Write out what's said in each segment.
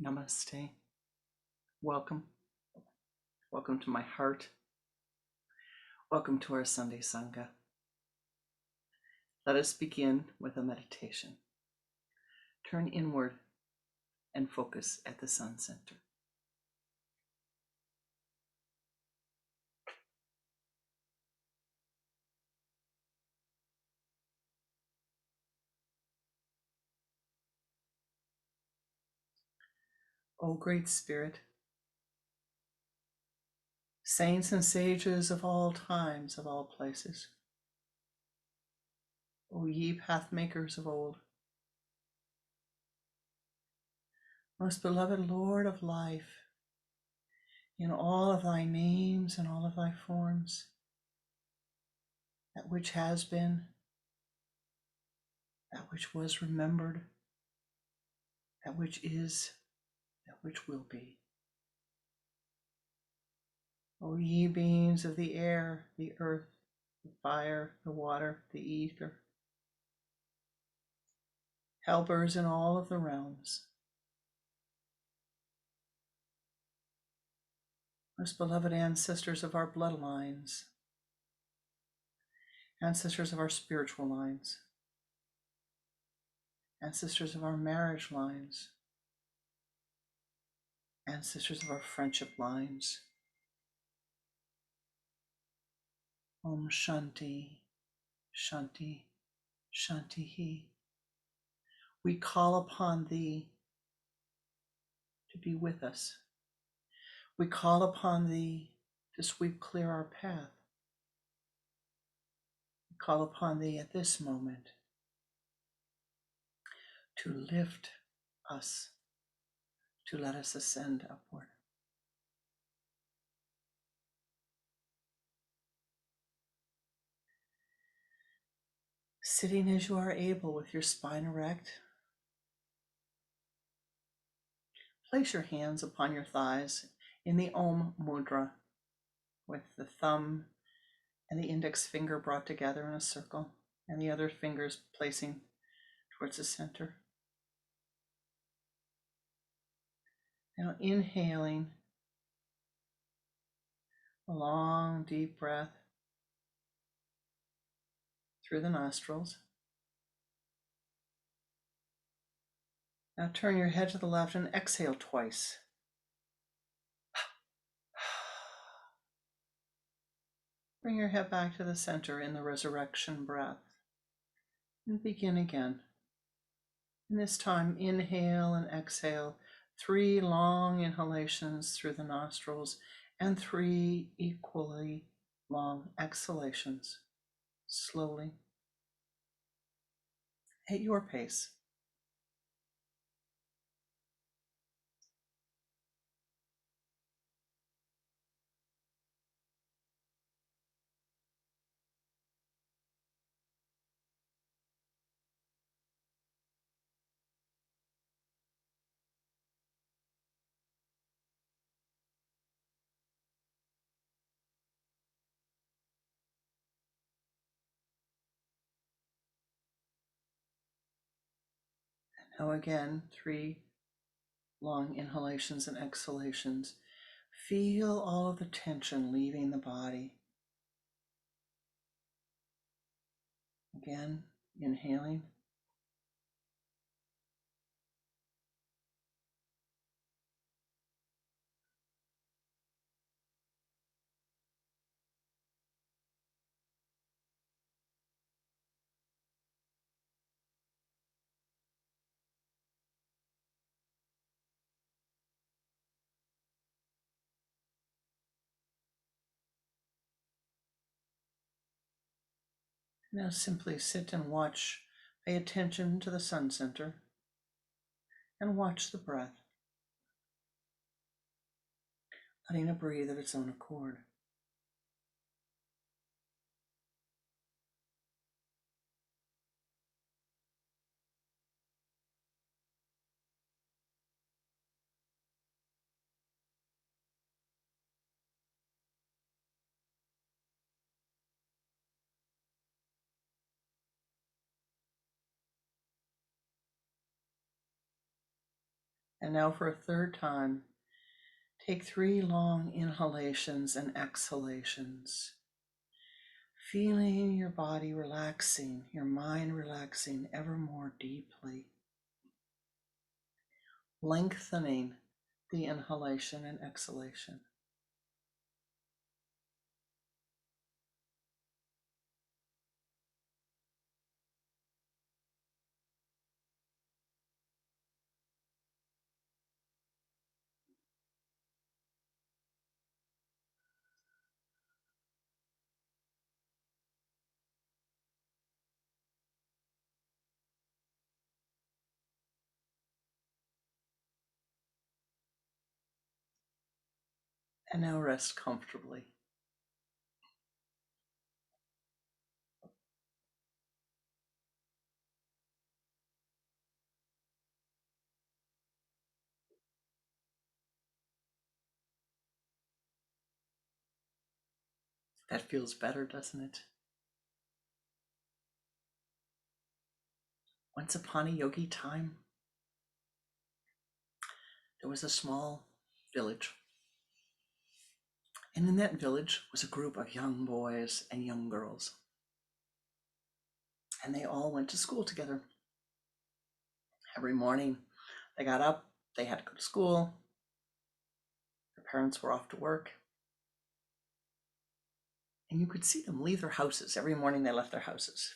Namaste. Welcome. Welcome to my heart. Welcome to our Sunday Sangha. Let us begin with a meditation. Turn inward and focus at the Sun Center. O Great Spirit, saints and sages of all times, of all places, O ye pathmakers of old, most beloved Lord of life, in all of thy names and all of thy forms, that which has been, that which was remembered, that which is, that which will be. O ye beings of the air, the earth, the fire, the water, the ether, helpers in all of the realms, most beloved ancestors of our bloodlines, ancestors of our spiritual lines, ancestors of our marriage lines, ancestors of our friendship lines. Om Shanti, Shanti, Shanti. We call upon thee to be with us. We call upon thee to sweep clear our path. We call upon thee at this moment to lift us, to let us ascend upward. Sitting as you are able with your spine erect, place your hands upon your thighs in the Om Mudra, with the thumb and the index finger brought together in a circle, and the other fingers placing towards the center. Now inhaling a long, deep breath through the nostrils. Now turn your head to the left and exhale twice. Bring your head back to the center in the resurrection breath and begin again. And this time, inhale and exhale, 3 long inhalations through the nostrils and 3 equally long exhalations, slowly, at your pace. Now again, 3 long inhalations and exhalations. Feel all of the tension leaving the body. Again, inhaling. Now simply sit and watch. Pay attention to the sun center and watch the breath, letting it breathe of its own accord. And now for a third time, take 3 long inhalations and exhalations, feeling your body relaxing, your mind relaxing ever more deeply, lengthening the inhalation and exhalation. And now rest comfortably. That feels better, doesn't it? Once upon a yogi time, there was a small village. And in that village was a group of young boys and young girls. And they all went to school together. Every morning they got up, they had to go to school. Their parents were off to work. And you could see them leave their houses. Every morning they left their houses.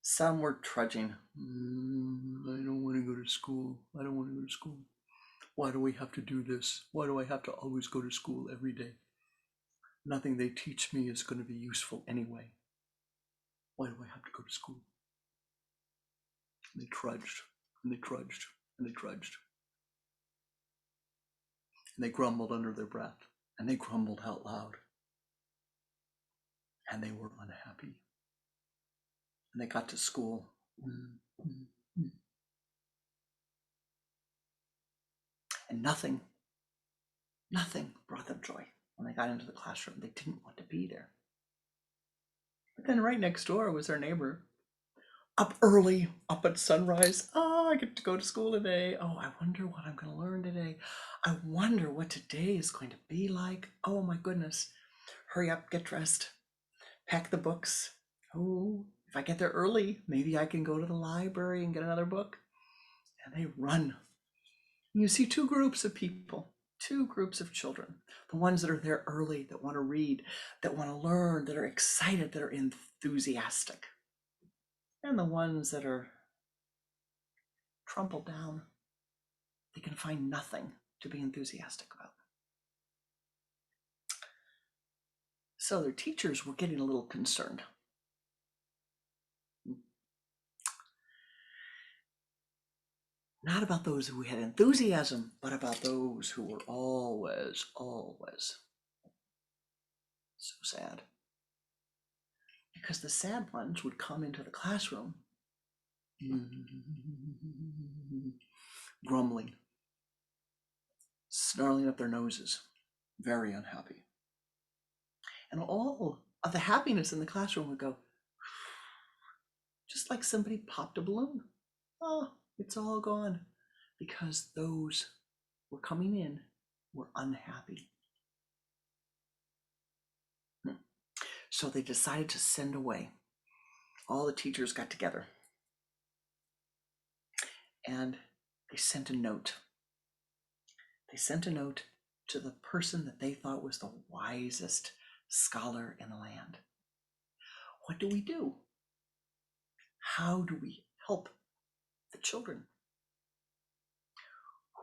Some were trudging. I don't want to go to school. I don't want to go to school. Why do we have to do this? Why do I have to always go to school every day? Nothing they teach me is going to be useful anyway. Why do I have to go to school? And they trudged, and they trudged, and they trudged. And they grumbled under their breath, and they grumbled out loud. And they were unhappy. And they got to school. And nothing brought them joy. When they got into the classroom, they didn't want to be there. But then right next door was their neighbor. Up early, up at sunrise. Oh, I get to go to school today. Oh, I wonder what I'm going to learn today. I wonder what today is going to be like. Oh my goodness. Hurry up, get dressed, pack the books. Oh, if I get there early, maybe I can go to the library and get another book. And they run. You see 2 groups of people, 2 groups of children. The ones that are there early, that want to read, that want to learn, that are excited, that are enthusiastic. And the ones that are trampled down, they can find nothing to be enthusiastic about. So their teachers were getting a little concerned. Not about those who had enthusiasm, but about those who were always so sad. Because the sad ones would come into the classroom grumbling, snarling up their noses, very unhappy. And all of the happiness in the classroom would go, just like somebody popped a balloon. Oh, it's all gone. Because those who were coming in were unhappy. So they decided to send away. All the teachers got together and they sent a note. They sent a note to the person that they thought was the wisest scholar in the land. What do we do? How do we help the children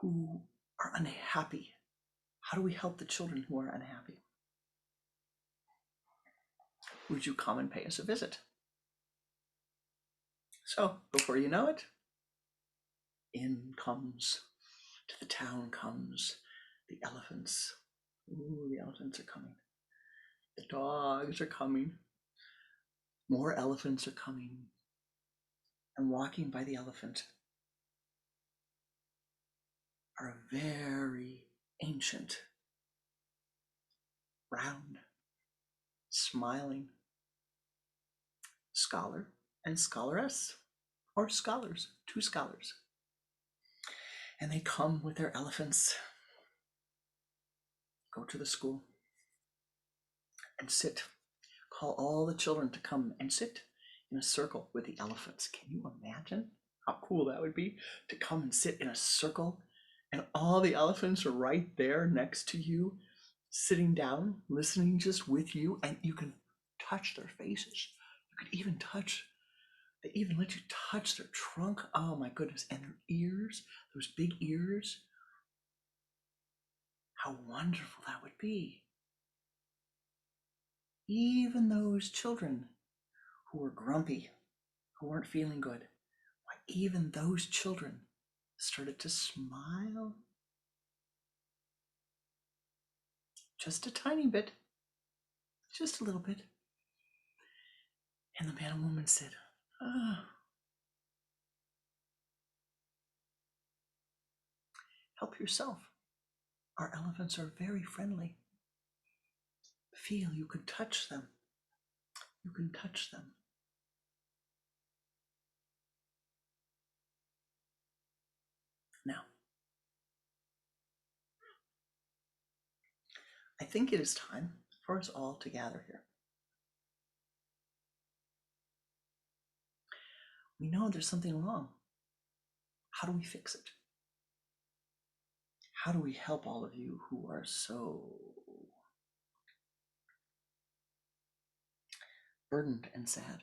who are unhappy? How do we help the children who are unhappy? Would you come and pay us a visit? So before you know it, in comes, to the town comes the elephants. Ooh, the elephants are coming. The dogs are coming. More elephants are coming. And walking by the elephant are a very ancient, round, smiling scholar and scholaress, or scholars, 2 scholars. And they come with their elephants, go to the school and sit. Call all the children to come and sit in a circle with the elephants. Can you imagine how cool that would be to come and sit in a circle and all the elephants are right there next to you, sitting down, listening just with you, and you can touch their faces. You could even touch, they even let you touch their trunk. Oh my goodness. And their ears, those big ears. How wonderful that would be. Even those children who were grumpy, who weren't feeling good, why, even those children started to smile. Just a tiny bit, just a little bit. And the man and woman said, "Ah, help yourself. Our elephants are very friendly. Feel, you can touch them. You can touch them." Now, I think it is time for us all to gather here. We know there's something wrong. How do we fix it? How do we help all of you who are so burdened and sad?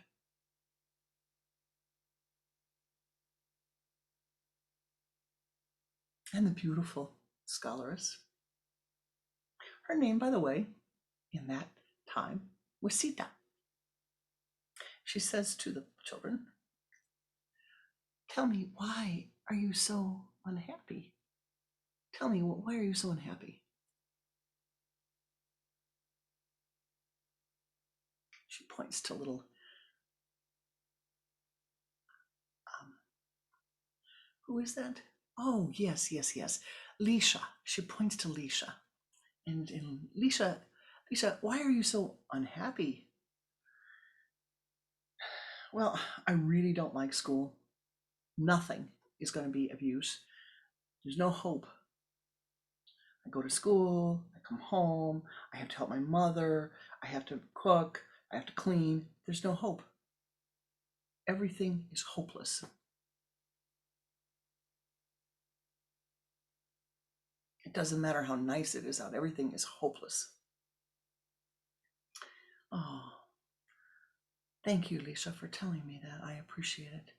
And the beautiful scholaress. Her name, by the way, in that time was Sita. She says to the children, "Tell me, why are you so unhappy? Tell me, why are you so unhappy?" She points to little, who is that? Oh, yes. Lisha. She points to Lisha. And Lisha, why are you so unhappy? Well, I really don't like school. Nothing is going to be of use. There's no hope. I go to school, I come home, I have to help my mother, I have to cook, I have to clean. There's no hope. Everything is hopeless. It doesn't matter how nice it is out, everything is hopeless. Oh, thank you, Lisa, for telling me that. I appreciate it.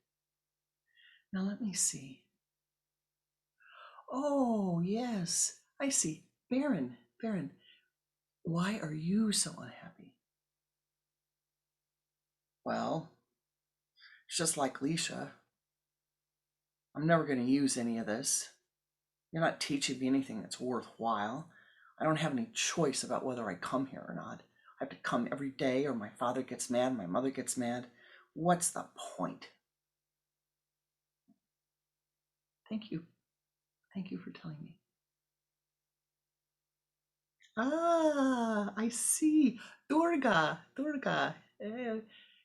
Now let me see. Oh, yes, I see. Baron, why are you so unhappy? Well, it's just like Lisa. I'm never going to use any of this. You're not teaching me anything that's worthwhile. I don't have any choice about whether I come here or not. I have to come every day, or my father gets mad, my mother gets mad. What's the point? Thank you. Thank you for telling me. Ah, I see. Durga.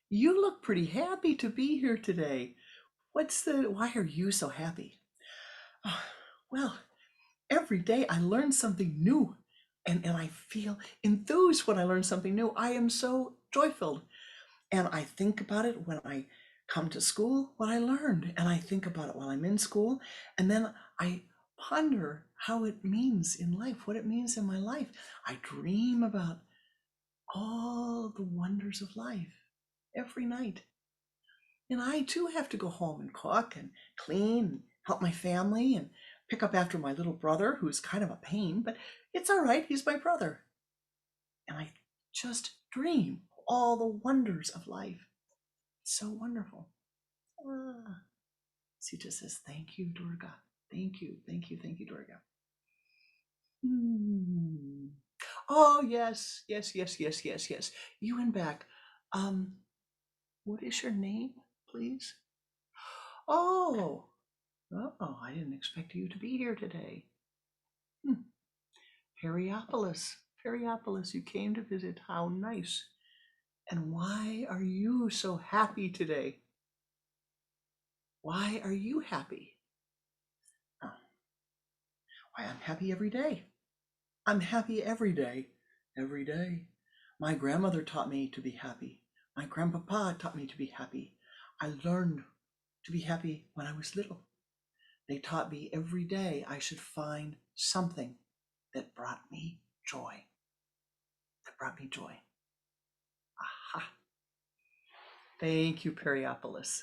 You look pretty happy to be here today. Why are you so happy? Oh, well, every day I learn something new, and I feel enthused when I learn something new. I am so joy-filled. And I think about it when I come to school, what I learned, and I think about it while I'm in school, and then I ponder how it means in life, what it means in my life. I dream about all the wonders of life every night. And I too have to go home and cook and clean and help my family and pick up after my little brother, who's kind of a pain, but it's all right, he's my brother. And I just dream all the wonders of life. It's so wonderful. Ah. Sita says, "Thank you, Durga. Thank you, Durga." Hmm. Oh, yes. You and back. What is your name, please? Oh, I didn't expect you to be here today. Periopolis, you came to visit. How nice. And why are you so happy today? Why are you happy? Oh, Why, I'm happy every day. I'm happy every day. Every day. My grandmother taught me to be happy. My grandpapa taught me to be happy. I learned to be happy when I was little. They taught me every day I should find something that brought me joy. That brought me joy. Aha. Thank you, Periopolis.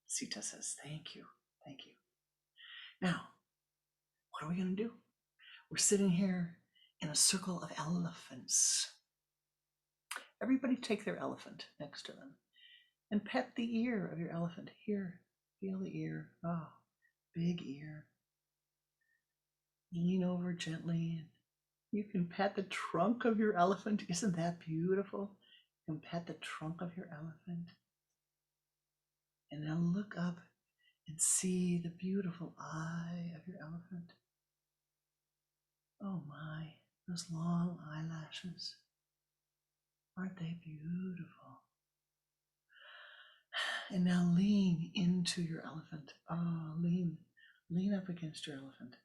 Sita says, thank you. Thank you. Now, what are we going to do? We're sitting here in a circle of elephants. Everybody take their elephant next to them and pet the ear of your elephant. Here, feel the ear. Oh, big ear. Lean over gently. You can pet the trunk of your elephant. Isn't that beautiful? You can pet the trunk of your elephant. And now look up and see the beautiful eye of your elephant. Oh my, those long eyelashes. Aren't they beautiful? And now lean into your elephant. Oh, lean up against your elephant.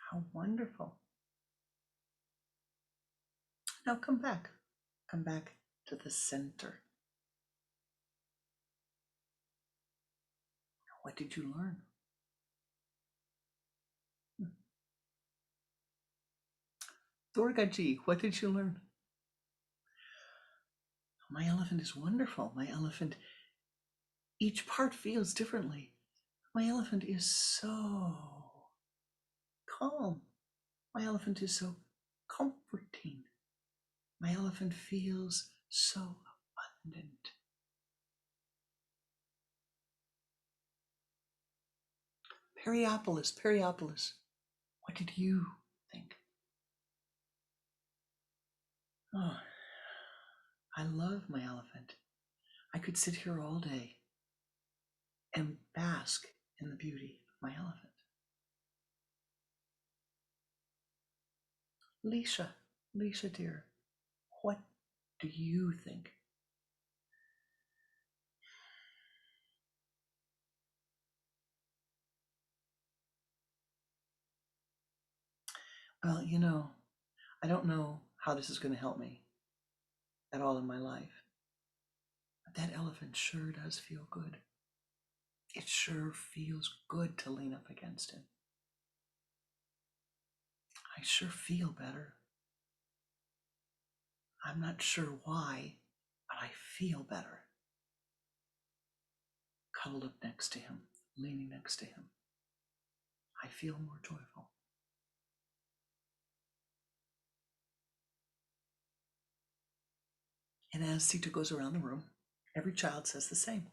How wonderful. Now come back. Come back to the center. What did you learn? Durgaji, what did you learn? My elephant is wonderful. My elephant, each part feels differently. My elephant is so calm. My elephant is so comforting. My elephant feels so abundant. Periopolis, what did you think? Oh, I love my elephant. I could sit here all day and bask in the beauty of my elephant. Leisha dear, what do you think? Well, I don't know how this is going to help me at all in my life, but that elephant sure does feel good. It sure feels good to lean up against him. I sure feel better. I'm not sure why, but I feel better. Cuddled up next to him, leaning next to him. I feel more joyful. And as Sita goes around the room, every child says the same,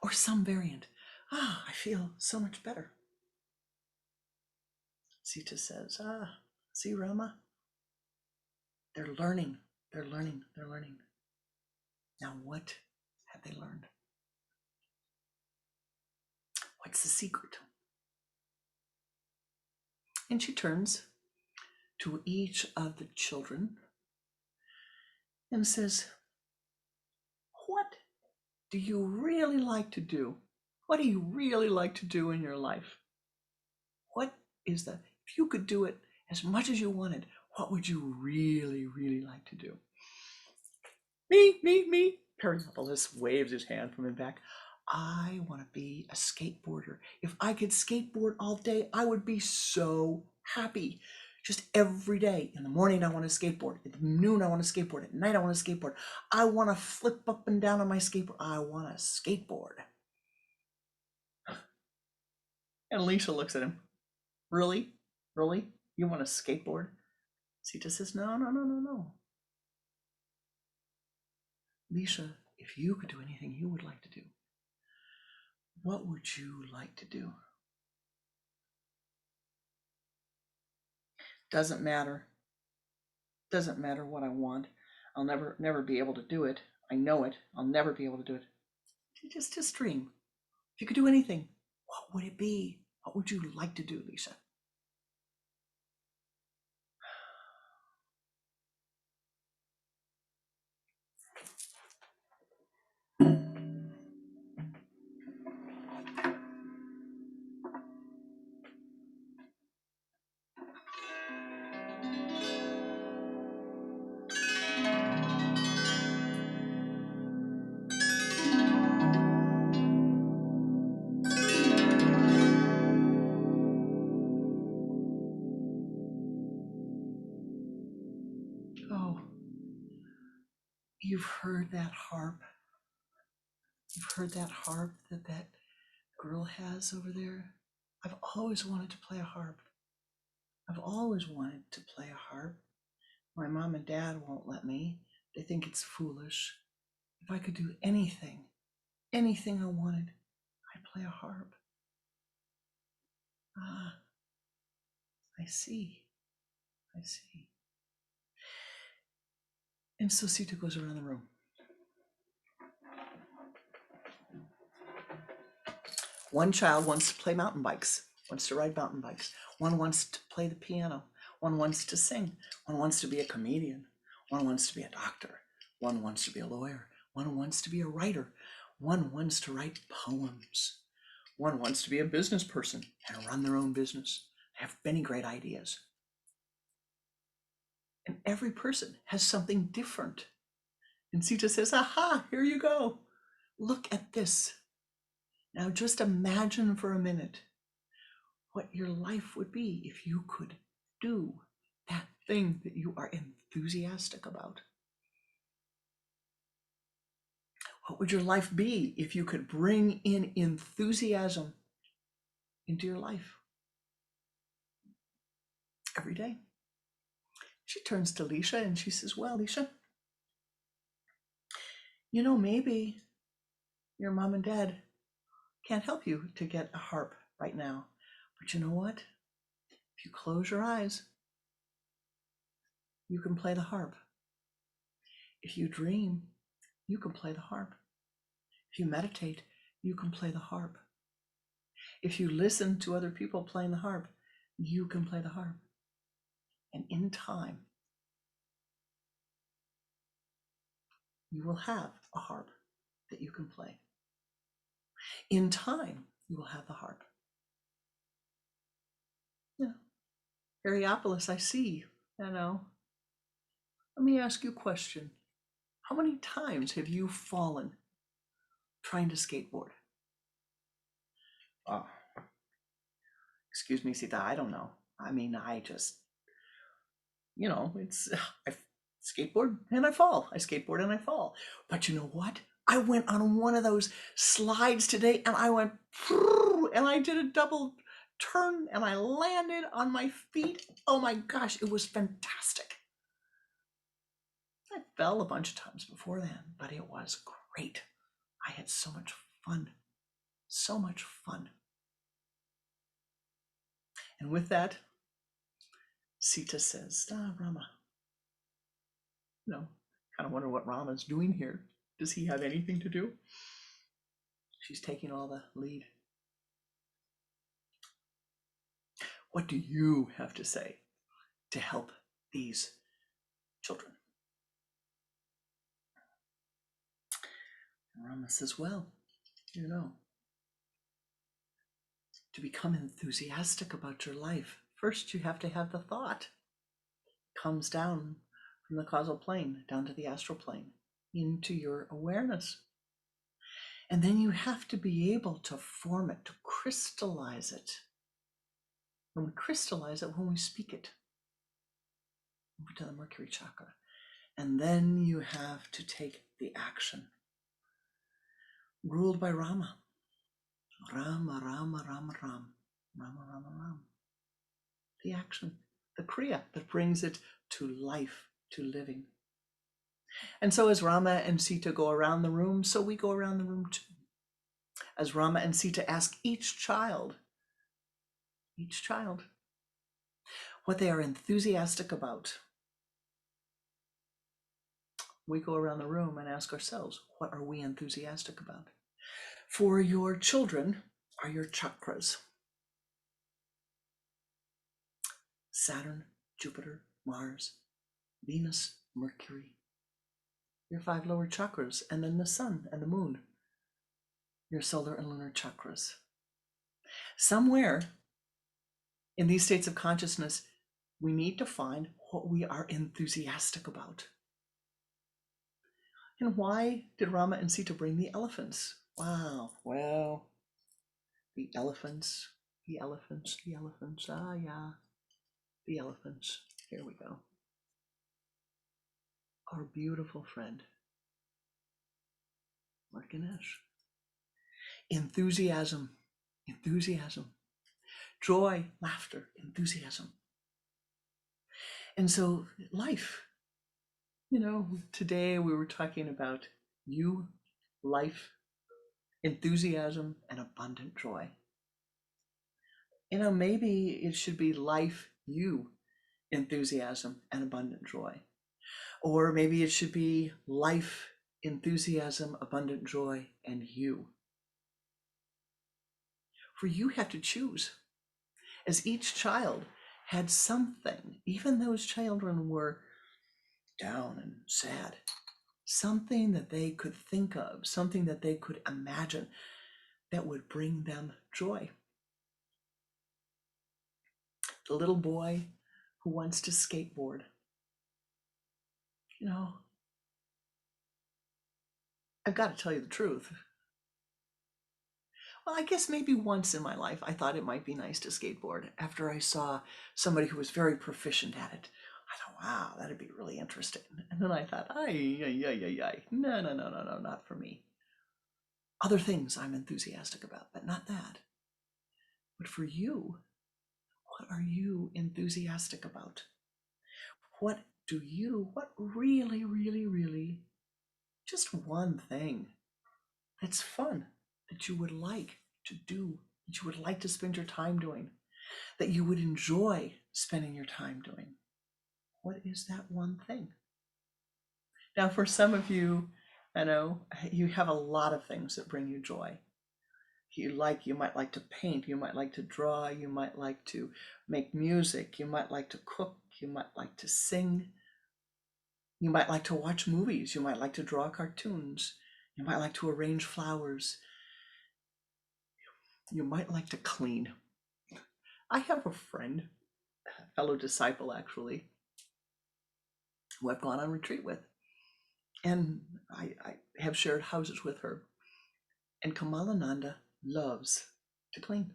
or some variant. I feel so much better. Sita says, see, Rama? They're learning. Now, what have they learned? What's the secret? And she turns to each of the children and says, what do you really like to do? What do you really like to do in your life? What is the, if you could do it as much as you wanted, what would you really, really like to do? Me. Periopolis waves his hand from in back. I want to be a skateboarder. If I could skateboard all day, I would be so happy. Just every day. In the morning, I want to skateboard. At noon, I want to skateboard. At night, I want to skateboard. I want to flip up and down on my skateboard. I want to skateboard. And Alicia looks at him. Really? You want to skateboard? Sita says, no. Alicia, if you could do anything you would like to do, what would you like to do? Doesn't matter what I want. I'll never be able to do it. I know it. I'll never be able to do it. Just dream. If you could do anything, what would it be? What would you like to do, Lisa? you've heard that harp. You've heard that harp that that girl has over there. I've always wanted to play a harp. I've always wanted to play a harp. My mom and dad won't let me. They think it's foolish. If I could do anything I wanted, I'd play a harp. Ah, I see. I see. And so Sita goes around the room. One child wants to play mountain bikes, wants to ride mountain bikes. One wants to play the piano. One wants to sing. One wants to be a comedian. One wants to be a doctor. One wants to be a lawyer. One wants to be a writer. One wants to write poems. One wants to be a business person and run their own business. They have many great ideas. And every person has something different. And Sita says, aha, here you go. Look at this. Now just imagine for a minute what your life would be if you could do that thing that you are enthusiastic about. What would your life be if you could bring in enthusiasm into your life every day? She turns to Lisha and she says, well, Lisha, you know, maybe your mom and dad can't help you to get a harp right now. But you know what? If you close your eyes, you can play the harp. If you dream, you can play the harp. If you meditate, you can play the harp. If you listen to other people playing the harp, you can play the harp. And in time, you will have a harp that you can play. In time, you will have the harp. Yeah. Ariopolis, I see, you know. Let me ask you a question. How many times have you fallen trying to skateboard? Oh, excuse me, Sita, I don't know. I mean, I just, you know, I skateboard and I fall. I skateboard and I fall. But you know what? I went on one of those slides today and I went, and I did a double turn and I landed on my feet. Oh my gosh, it was fantastic. I fell a bunch of times before then, but it was great. I had so much fun. So much fun. And with that, Sita says, Rama, you know, kind of wonder what Rama's doing here. Does he have anything to do? She's taking all the lead. What do you have to say to help these children? And Rama says, well, you know, to become enthusiastic about your life, first you have to have the thought. It comes down from the causal plane down to the astral plane into your awareness. And then you have to be able to form it, to crystallize it. When we crystallize it, when we speak it, over to the Mercury chakra. And then you have to take the action. Ruled by Rama. Rama, Rama, Rama, Ram. Rama, Rama, Ram. The action, the Kriya that brings it to life, to living. And so as Rama and Sita go around the room, so we go around the room too. As Rama and Sita ask each child, what they are enthusiastic about, we go around the room and ask ourselves, what are we enthusiastic about? For your children are your chakras. Saturn, Jupiter, Mars, Venus, Mercury. Your 5 lower chakras, and then the sun and the moon. Your solar and lunar chakras. Somewhere in these states of consciousness, we need to find what we are enthusiastic about. And why did Rama and Sita bring the elephants? Wow, well, the elephants, the elephants, the elephants, the elephants. Here we go. Our beautiful friend, What Ganesh? Enthusiasm, enthusiasm, joy, laughter, enthusiasm. And so life, today we were talking about you, life, enthusiasm, and abundant joy. Maybe it should be life, you, enthusiasm, and abundant joy. Or maybe it should be life, enthusiasm, abundant joy, and you. For you have to choose. As each child had something, even those children were down and sad, something that they could think of, something that they could imagine that would bring them joy. The little boy who wants to skateboard, I've got to tell you the truth. Well, I guess maybe once in my life I thought it might be nice to skateboard after I saw somebody who was very proficient at it. I thought, wow, that'd be really interesting. And then I thought, no, not for me. Other things I'm enthusiastic about, but not that. But for you, what are you enthusiastic about? What really, really, really, just one thing that's fun, that you would like to do, that you would like to spend your time doing, that you would enjoy spending your time doing? What is that one thing? Now, for some of you, I know you have a lot of things that bring you joy. You might like to paint, you might like to draw, you might like to make music, you might like to cook, you might like to sing, you might like to watch movies, you might like to draw cartoons, you might like to arrange flowers, you might like to clean. I have a friend, a fellow disciple actually, who I've gone on retreat with, and I have shared houses with her. And Kamalananda loves to clean.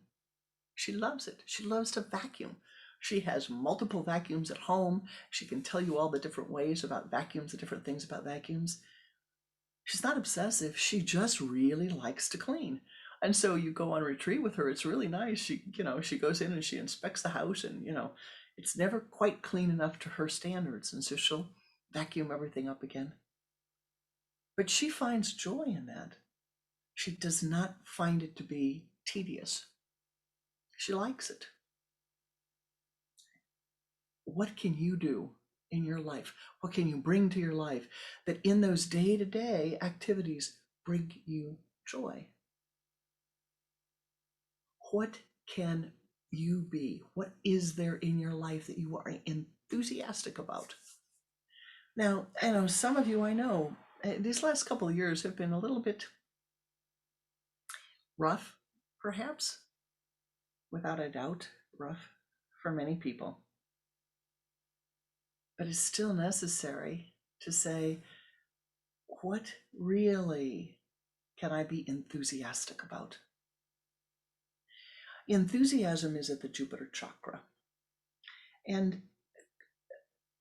She loves it. She loves to vacuum. She has multiple vacuums at home. She can tell you all the different ways about vacuums, the different things about vacuums. She's not obsessive. She just really likes to clean. And so you go on retreat with her. It's really nice. She goes in and she inspects the house, and it's never quite clean enough to her standards. And so she'll vacuum everything up again. But she finds joy in that. She does not find it to be tedious. She likes it. What can you do in your life? What can you bring to your life that in those day-to-day activities bring you joy? What can you be? What is there in your life that you are enthusiastic about? Now, I know some of you, these last couple of years have been a little bit rough, perhaps, without a doubt, rough for many people. But it's still necessary to say, what really can I be enthusiastic about? Enthusiasm is at the Jupiter chakra. And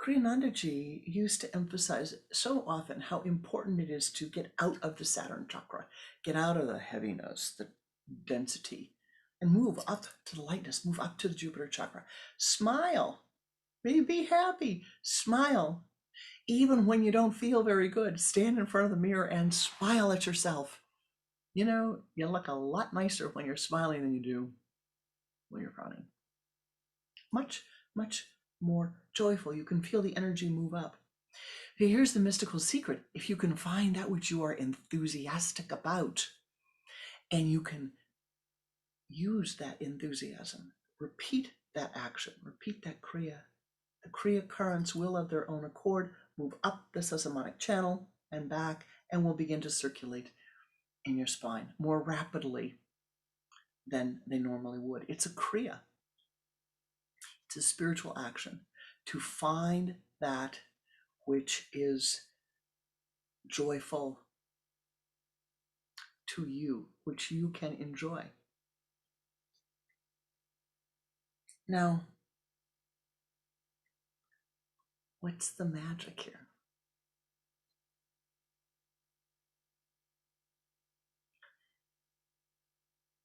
Kriyanandaji used to emphasize so often how important it is to get out of the Saturn chakra, get out of the heaviness, the density, and move up to the lightness, move up to the Jupiter chakra. Smile, maybe be happy, smile. Even when you don't feel very good, stand in front of the mirror and smile at yourself. You look a lot nicer when you're smiling than you do when you're frowning. Much, much more joyful. You can feel the energy move up. Here's the mystical secret. If you can find that which you are enthusiastic about, and you can use that enthusiasm, repeat that action, repeat that Kriya, the Kriya currents will of their own accord move up the sesamonic channel and back, and will begin to circulate in your spine more rapidly than they normally would. It's a Kriya. It's a spiritual action to find that which is joyful to you, which you can enjoy. Now, what's the magic here?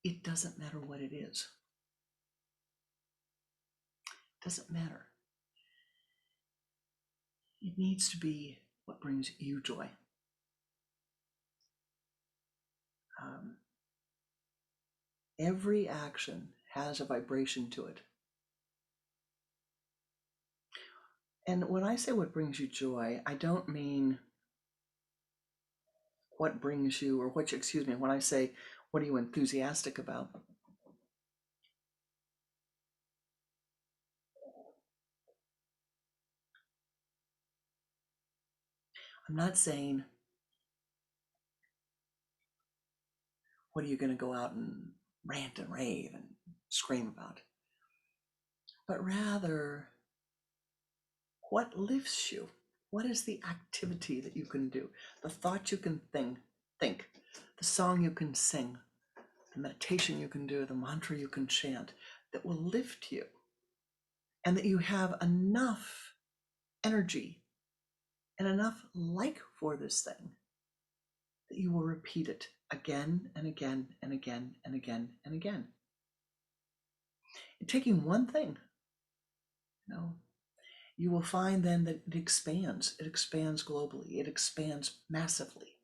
it doesn't matter what it is. It doesn't matter. It needs to be what brings you joy. Every action has a vibration to it. And when I say what brings you joy, I don't mean what brings you, or what, excuse me, when I say, what are you enthusiastic about? I'm not saying, what are you going to go out and rant and rave and scream about? But rather, what lifts you? What is the activity that you can do? The thought you can think, the song you can sing, the meditation you can do, the mantra you can chant that will lift you, and that you have enough energy and enough like for this thing that you will repeat it again and again and again and again and again. And taking one thing, you will find then that it expands globally, it expands massively.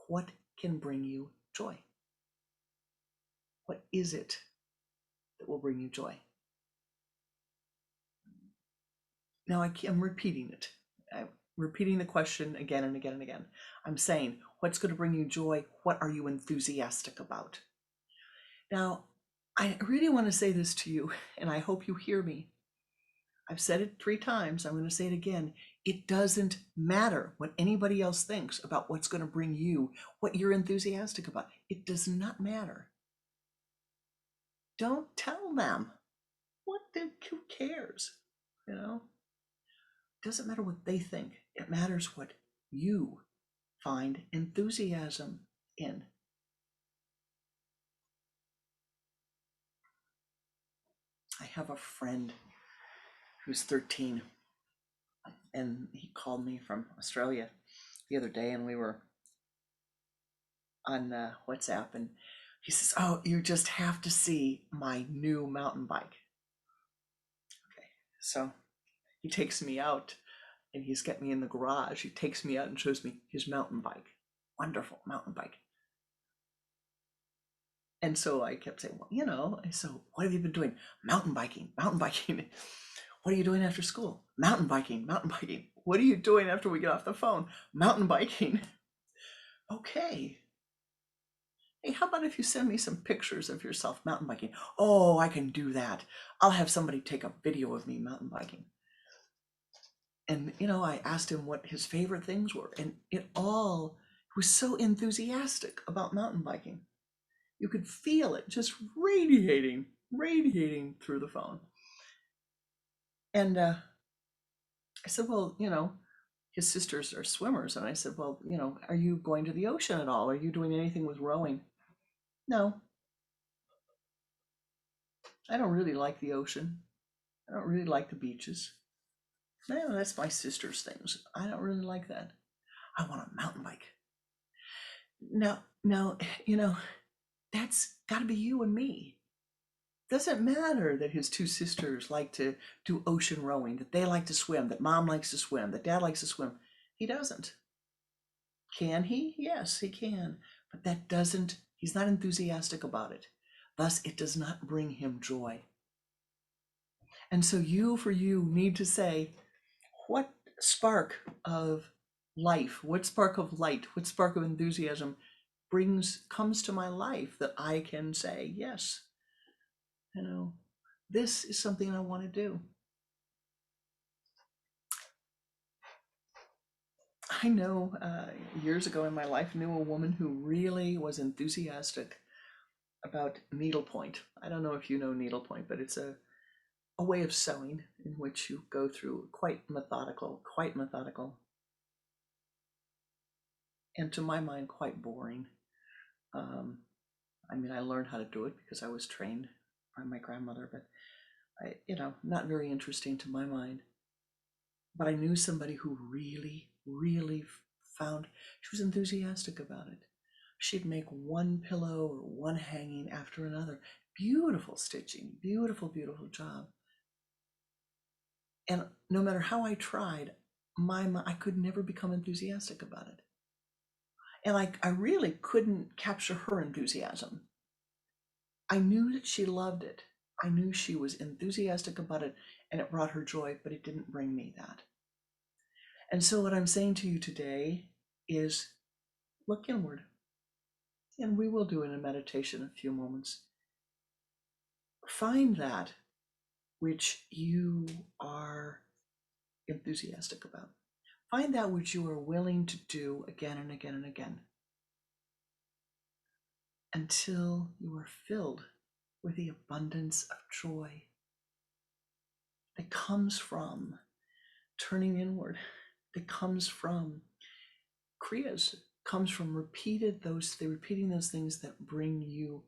What can bring you joy? What is it that will bring you joy? Now I'm repeating it. I'm repeating the question again and again and again. I'm saying, what's going to bring you joy? What are you enthusiastic about? Now, I really want to say this to you, and I hope you hear me. I've said it 3 times. I'm going to say it again. It doesn't matter what anybody else thinks about what's going to bring you, what you're enthusiastic about. It does not matter. Don't tell them. Who cares? It doesn't matter what they think. It matters what you find enthusiasm in. I have a friend who's 13, and he called me from Australia the other day, and we were on WhatsApp, and he says, "Oh, you just have to see my new mountain bike." Okay, so he takes me out, and he's got me in the garage. He takes me out and shows me his mountain bike. Wonderful mountain bike. And so I kept saying, well, so what have you been doing? Mountain biking, mountain biking. What are you doing after school? Mountain biking, mountain biking. What are you doing after we get off the phone? Mountain biking. Okay. Hey, how about if you send me some pictures of yourself mountain biking? Oh, I can do that. I'll have somebody take a video of me mountain biking. And, I asked him what his favorite things were. And he was so enthusiastic about mountain biking. You could feel it just radiating through the phone. And I said, well, his sisters are swimmers. And I said, well, are you going to the ocean at all? Are you doing anything with rowing? No. I don't really like the ocean. I don't really like the beaches. No, that's my sister's things. I don't really like that. I want a mountain bike. No, that's got to be you and me. Doesn't matter that his 2 sisters like to do ocean rowing, that they like to swim, that mom likes to swim, that dad likes to swim. He doesn't. Can he? Yes, he can. But he's not enthusiastic about it. Thus, it does not bring him joy. And so you need to say, what spark of life, what spark of light, what spark of enthusiasm comes to my life that I can say, yes, this is something I want to do. I know years ago in my life, knew a woman who really was enthusiastic about needlepoint. I don't know if you know needlepoint, but it's a way of sewing in which you go through quite methodical, and to my mind, quite boring. I learned how to do it because I was trained by my grandmother, but not very interesting to my mind. But I knew somebody who really found, she was enthusiastic about it. she'd make one pillow or one hanging after another. Beautiful stitching, beautiful, beautiful job. And no matter how I tried, I could never become enthusiastic about it. And I really couldn't capture her enthusiasm. I knew that she loved it. I knew she was enthusiastic about it and it brought her joy, but it didn't bring me that. And so, what I'm saying to you today is look inward. And we will do in a meditation in a few moments. Find that which you are enthusiastic about. Find that which you are willing to do again and again and again until you are filled with the abundance of joy that comes from turning inward, that comes from kriyas, comes from repeating those things that bring you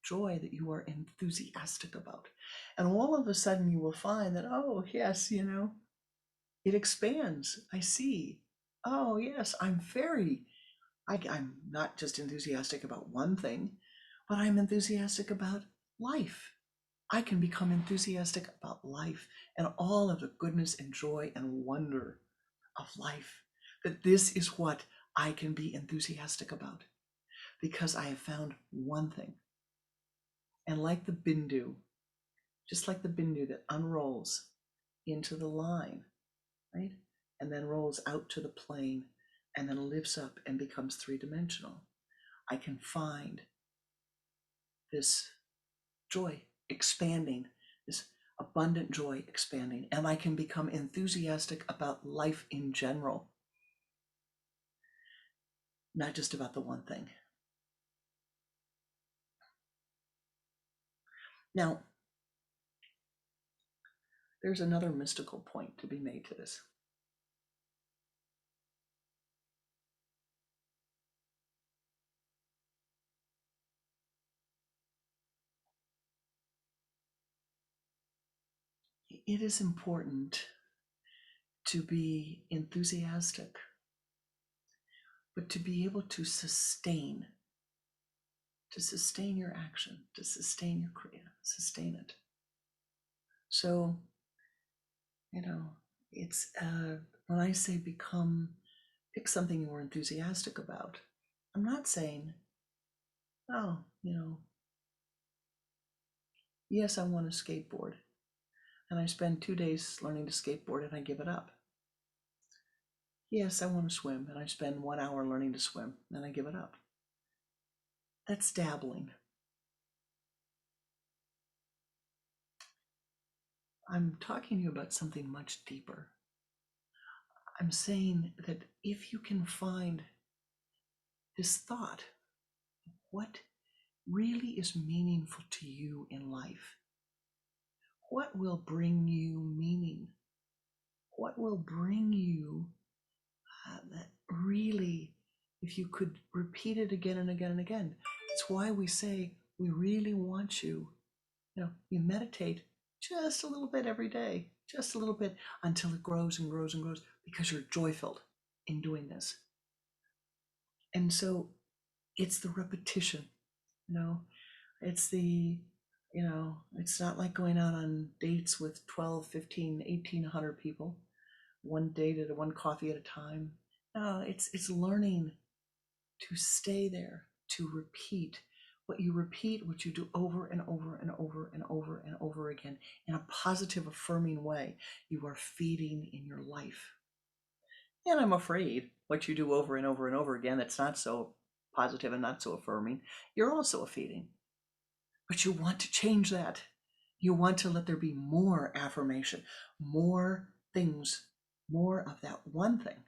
joy, that you are enthusiastic about. And all of a sudden you will find that, oh yes, it expands. I see. Oh yes, I'm not just enthusiastic about one thing, but I'm enthusiastic about life. I can become enthusiastic about life and all of the goodness and joy and wonder of life. That this is what I can be enthusiastic about because I have found one thing. And like the bindu, just like the bindu that unrolls into the line, right? And then rolls out to the plane and then lifts up and becomes three-dimensional. I can find this joy expanding, this abundant joy expanding, and I can become enthusiastic about life in general, not just about the one thing. Now, there's another mystical point to be made to this. It is important to be enthusiastic, but to be able to sustain your action, to sustain your kriya, sustain it. So, it's when I say pick something you are enthusiastic about, I'm not saying, oh, yes, I want to skateboard, and I spend 2 days learning to skateboard and I give it up. Yes, I want to swim, and I spend 1 hour learning to swim and I give it up. That's dabbling. I'm talking to you about something much deeper. I'm saying that if you can find this thought, what really is meaningful to you in life, what will bring you meaning, what will bring you that really, if you could repeat it again and again and again. It's why we say we really want you, you meditate just a little bit every day, just a little bit until it grows and grows and grows because you're joy filled in doing this. And so it's the repetition, it's it's not like going out on dates with 12, 15, 1,800 people, one date at one coffee at a time. No, it's learning to stay there, to repeat what you do over and over and over and over and over again in a positive, affirming way. You are feeding in your life. And I'm afraid what you do over and over and over again that's not so positive and not so affirming, you're also feeding. But you want to change that. You want to let there be more affirmation, more things, more of that one thing.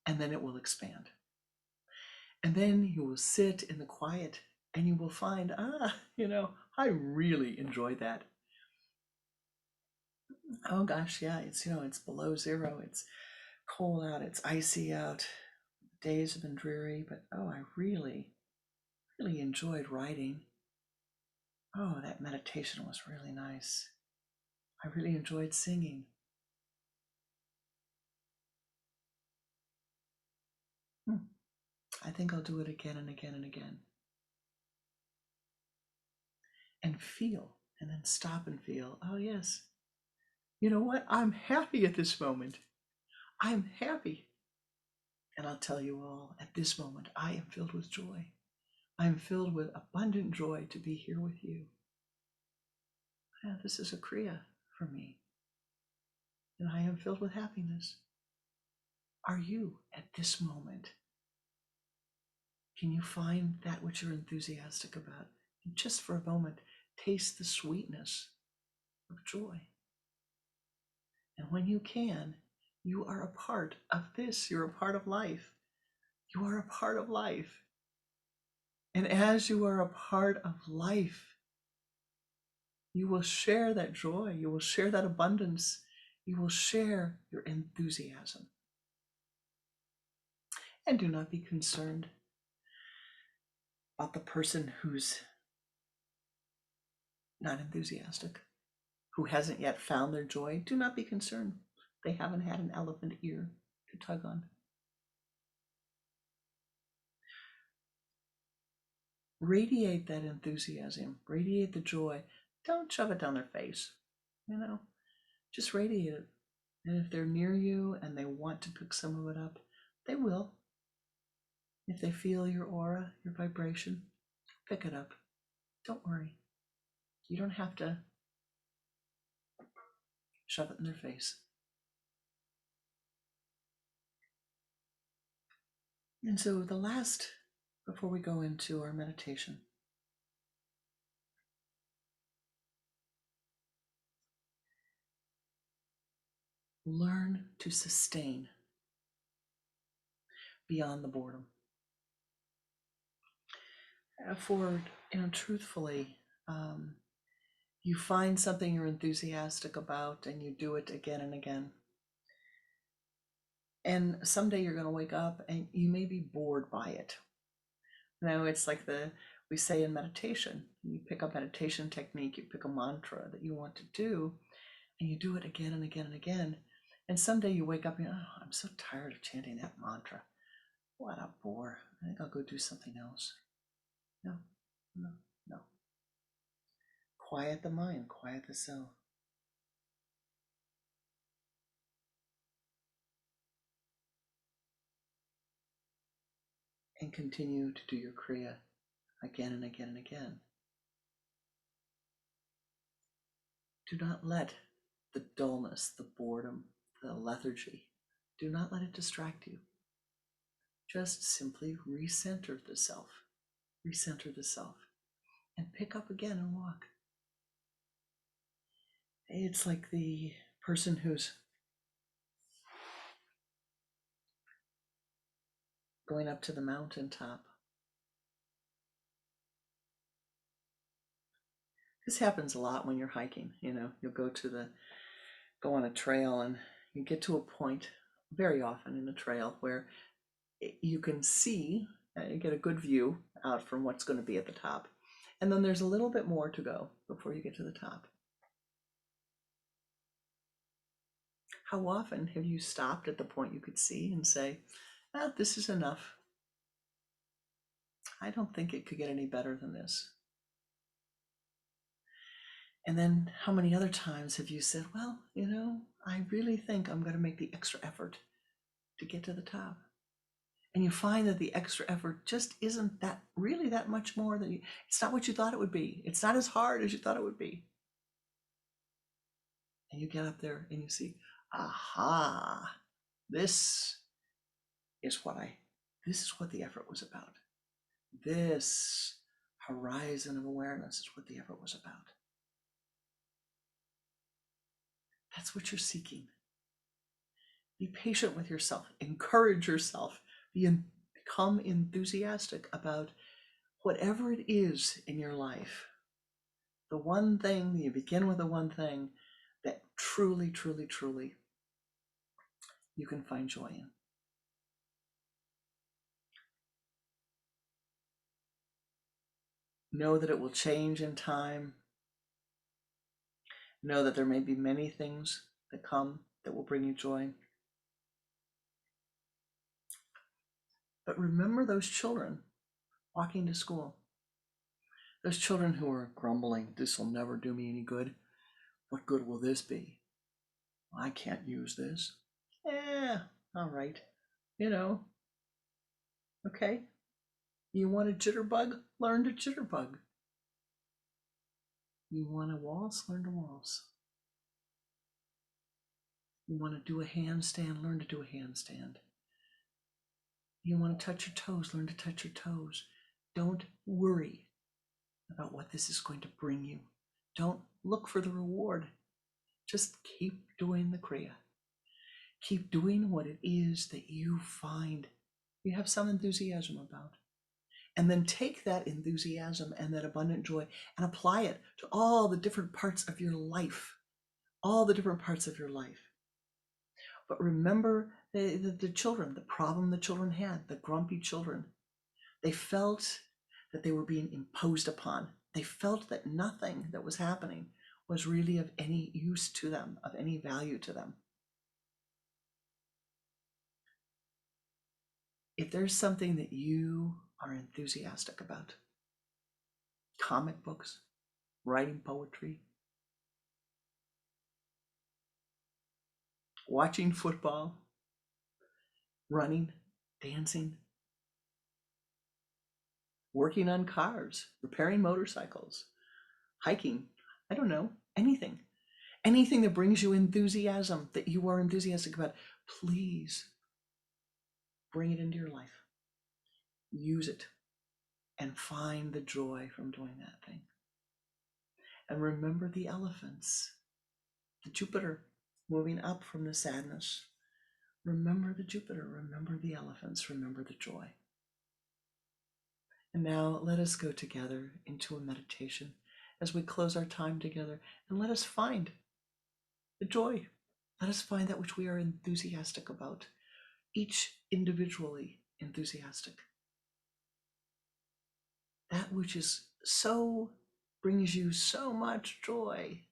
And then it will expand. And then you will sit in the quiet and you will find, I really enjoyed that. Oh gosh, yeah, it's below zero. It's cold out. It's icy out. Days have been dreary, but I really, really enjoyed writing. Oh, that meditation was really nice. I really enjoyed singing. I think I'll do it again and again and again. And feel, and then stop and feel, oh yes, you know what? I'm happy at this moment. I'm happy. And I'll tell you all, at this moment, I am filled with joy. I am filled with abundant joy to be here with you. Yeah, this is a Kriya for me. And I am filled with happiness. Are you at this moment? Can you find that which you're enthusiastic about? And just for a moment, taste the sweetness of joy. And when you can, you are a part of this. You're a part of life. You are a part of life. And as you are a part of life, you will share that joy. You will share that abundance. You will share your enthusiasm. And do not be concerned about the person who's not enthusiastic, who hasn't yet found their joy. Do not be concerned. They haven't had an elephant ear to tug on. Radiate that enthusiasm, radiate the joy. Don't shove it down their face, just radiate it. And if they're near you and they want to pick some of it up, they will. If they feel your aura, your vibration, pick it up. Don't worry. You don't have to shove it in their face. And so the last, before we go into our meditation, learn to sustain beyond the boredom. For, truthfully, you find something you're enthusiastic about and you do it again and again. And someday you're going to wake up and you may be bored by it. It's like we say in meditation, you pick a meditation technique, you pick a mantra that you want to do, and you do it again and again and again. And someday you wake up and I'm so tired of chanting that mantra. What a bore. I think I'll go do something else. No. Quiet the mind, quiet the self. And continue to do your Kriya again and again and again. Do not let the dullness, the boredom, the lethargy, do not let it distract you. Just simply recenter the self, and pick up again and walk. It's like the person who's going up to the mountaintop. This happens a lot when you're hiking. You'll go on a trail and you get to a point very often in the trail where you can see, you get a good view out from what's going to be at the top. And then there's a little bit more to go before you get to the top. How often have you stopped at the point you could see and say, this is enough. I don't think it could get any better than this. And then how many other times have you said, well, I really think I'm going to make the extra effort to get to the top. And you find that the extra effort just isn't that much more than it's not what you thought it would be. It's not as hard as you thought it would be. And you get up there and you see, aha, this is what the effort was about. This horizon of awareness is what the effort was about. That's what you're seeking. Be patient with yourself. Encourage yourself. Become enthusiastic about whatever it is in your life. The one thing, you begin with the one thing that truly, truly, truly you can find joy in. Know that it will change in time. Know that there may be many things that come that will bring you joy. But remember those children walking to school, those children who are grumbling, this will never do me any good. What good will this be? I can't use this. All right. Okay. You want a jitterbug? Learn to jitterbug. You want to waltz? Learn to waltz. You want to do a handstand? Learn to do a handstand. You want to touch your toes? Learn to touch your toes. Don't worry about what this is going to bring you. Don't look for the reward. Just keep doing the Kriya. Keep doing what it is that you find you have some enthusiasm about. And then take that enthusiasm and that abundant joy and apply it to all the different parts of your life. All the different parts of your life. But remember the children, the problem the children had, the grumpy children. They felt that they were being imposed upon. They felt that nothing that was happening was really of any use to them, of any value to them. If there's something that you are enthusiastic about, comic books, writing poetry, watching football, running, dancing, working on cars, repairing motorcycles, hiking, I don't know, anything that brings you enthusiasm, that you are enthusiastic about, please bring it into your life. Use it and find the joy from doing that thing. And remember the elephants, the Jupiter moving up from the sadness. Remember the Jupiter, remember the elephants, remember the joy. And now let us go together into a meditation as we close our time together, and let us find the joy. Let us find that which we are enthusiastic about, each individually enthusiastic. That which is so, brings you so much joy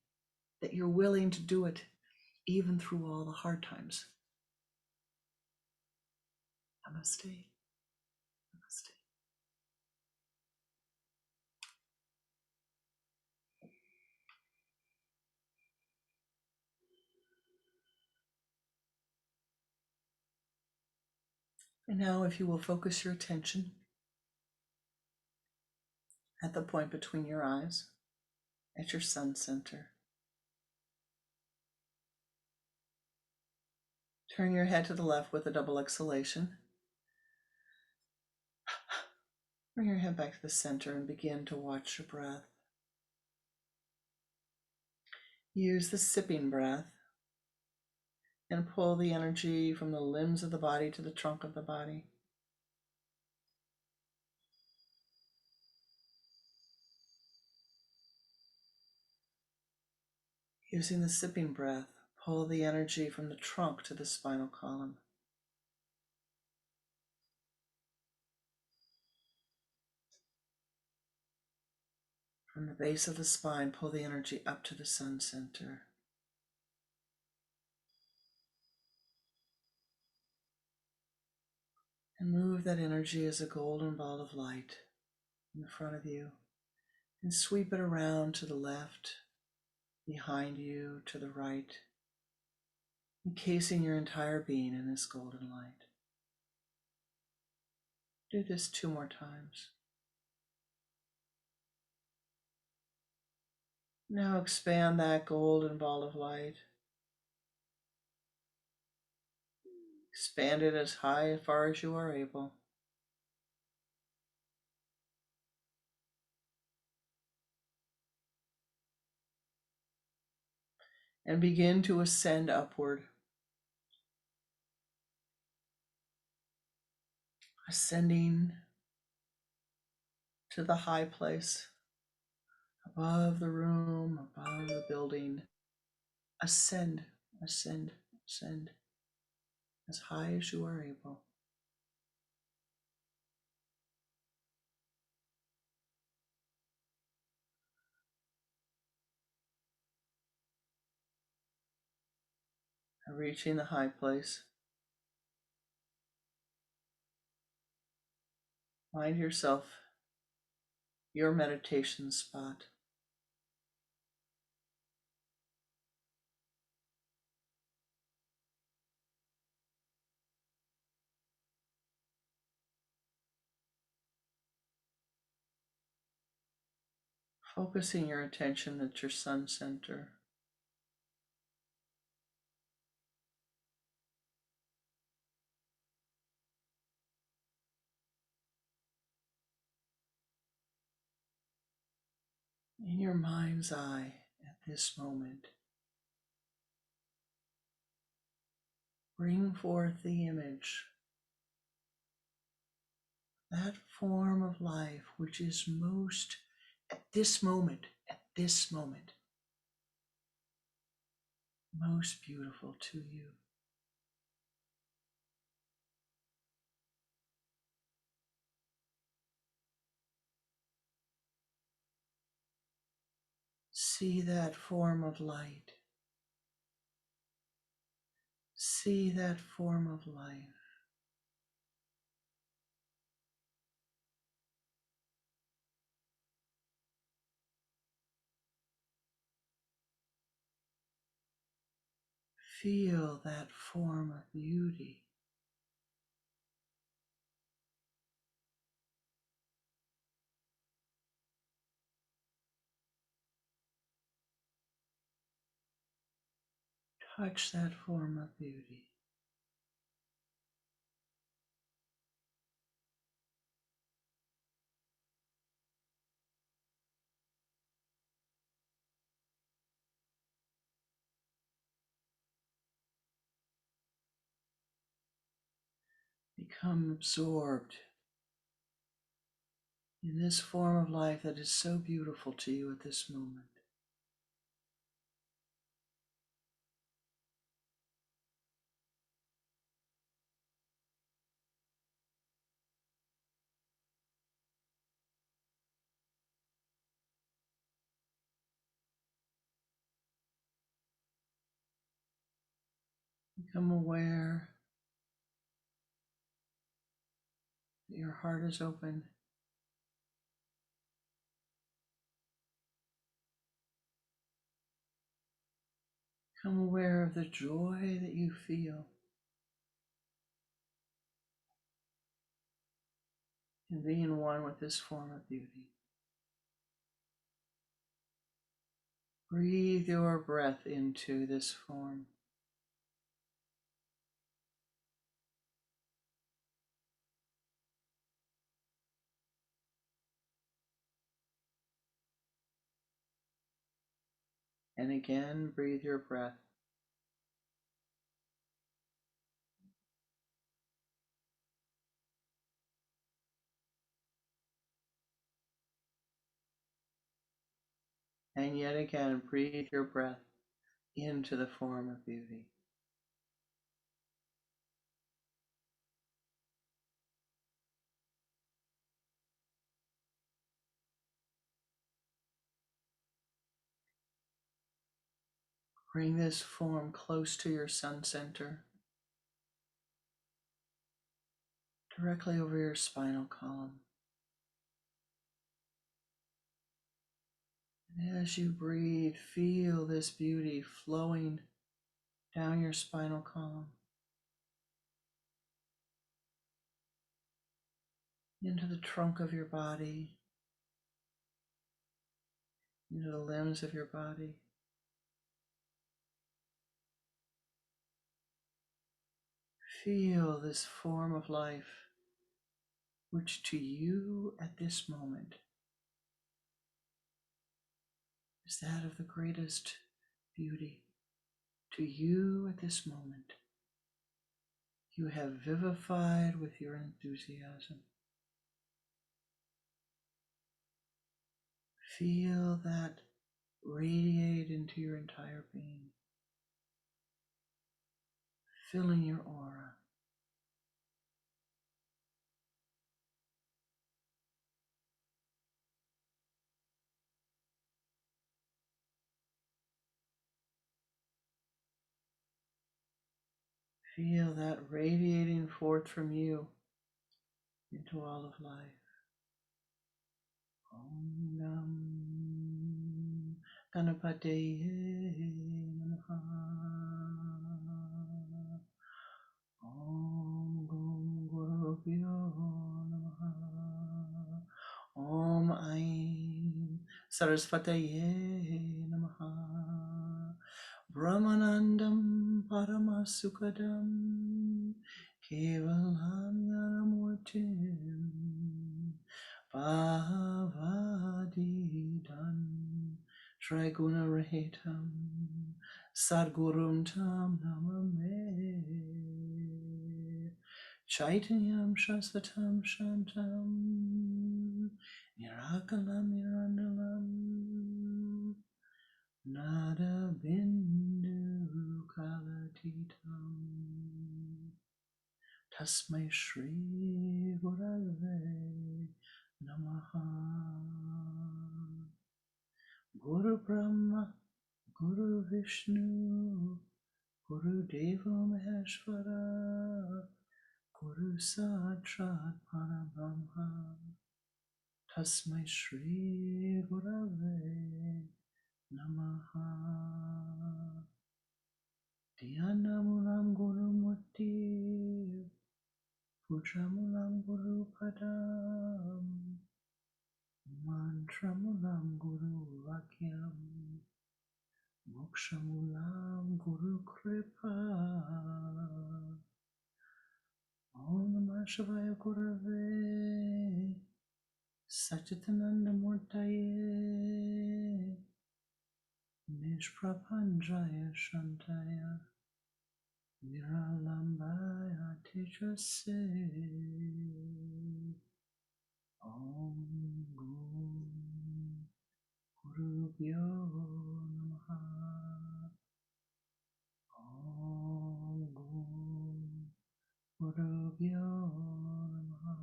that you're willing to do it even through all the hard times. Namaste. Namaste. And now, if you will focus your attention at the point between your eyes, at your sun center. Turn your head to the left with a double exhalation. Bring your head back to the center and begin to watch your breath. Use the sipping breath and pull the energy from the limbs of the body to the trunk of the body. Using the sipping breath, pull the energy from the trunk to the spinal column. From the base of the spine, pull the energy up to the sun center. And move that energy as a golden ball of light in front of you, and sweep it around to the left, behind you, to the right, encasing your entire being in this golden light. Do this 2 more times. Now expand that golden ball of light. Expand it as high as far as you are able. And begin to ascend upward. Ascending to the high place, above the room, above the building. Ascend, ascend, ascend as high as you are able. And reaching the high place, Find yourself your meditation spot. Focusing your attention at your sun center. In your mind's eye at this moment, bring forth the image, that form of life which is most at this moment, most beautiful to you. See that form of light. See that form of life. Feel that form of beauty. Touch that form of beauty. Become absorbed in this form of life that is so beautiful to you at this moment. Become aware that your heart is open. Become aware of the joy that you feel in being one with this form of beauty. Breathe your breath into this form. And again, breathe your breath. And yet again, breathe your breath into the form of beauty. Bring this form close to your sun center, directly over your spinal column. And as you breathe, feel this beauty flowing down your spinal column, into the trunk of your body, into the limbs of your body. Feel this form of life, which to you at this moment is that of the greatest beauty. To you at this moment, you have vivified with your enthusiasm. Feel that radiate into your entire being, filling your aura. Feel that radiating forth from you into all of life. Ganapataye Namaha. Om Gum Gurubhyo Namaha. Om Aim Sarasvataye Namaha. Brahmanandam Paramasukadam Kevalam Yaramurtim Bhavadidan Triguna Rahitam Sadgurum Tam Namame Chaitanyam Shasvatam Shantam Nirakalam Nirandalam Nada Bindu Kalatitam Tasmai Shri Gurave Namaha. Guru Brahma Guru Vishnu Guru Deva Maheshwara Guru Sakshat Parabrahma Tasmai Shri Gurave Namaha. Dhyanam Guru Murti Pujamulam Guru Padam Mantramulam Guru Vakyam Mokshamulam Guru Kripa. Om Namah Shivaya Gurave Satchitananda Murtaye Nishprapanjaya Shantaya Niralambaya Tejase. Om Gum Gurubhyo Namaha. Om Gum Gurubhyo Namaha.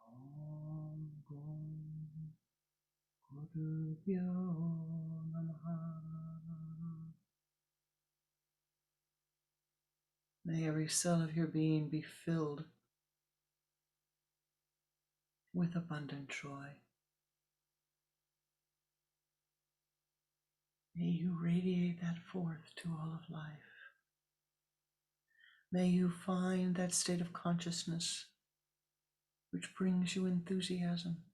Om Gum Gurubhyo Namaha. May every cell of your being be filled with abundant joy. May you radiate that forth to all of life. May you find that state of consciousness which brings you enthusiasm.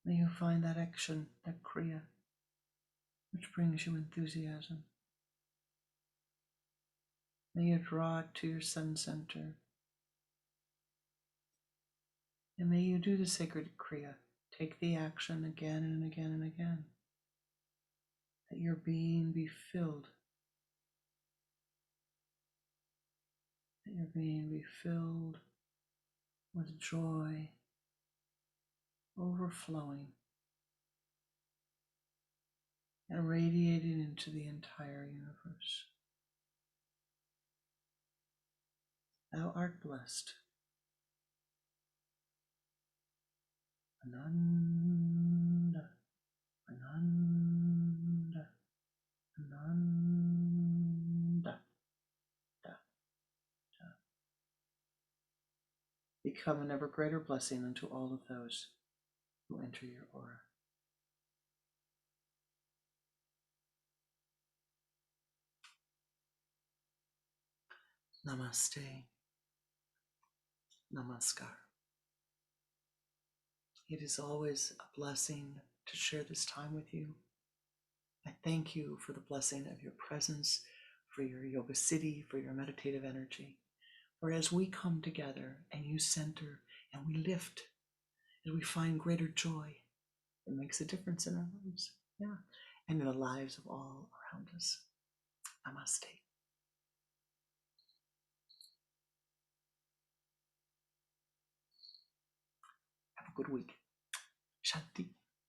May you find that action, that Kriya, which brings you enthusiasm. May you draw it to your sun center. And may you do the sacred Kriya. Take the action again and again and again. That your being be filled. That your being be filled with joy, overflowing, and radiating into the entire universe. Thou art blessed. Ananda, Ananda, Ananda. Become an ever greater blessing unto all of those who enter your aura. Namaste. Namaskar. It is always a blessing to share this time with you. I thank you for the blessing of your presence, for your yoga city, for your meditative energy. For as we come together and you center and we lift, and we find greater joy, it makes a difference in our lives. Yeah. And in the lives of all around us. Namaste. Have a good week. Shanti.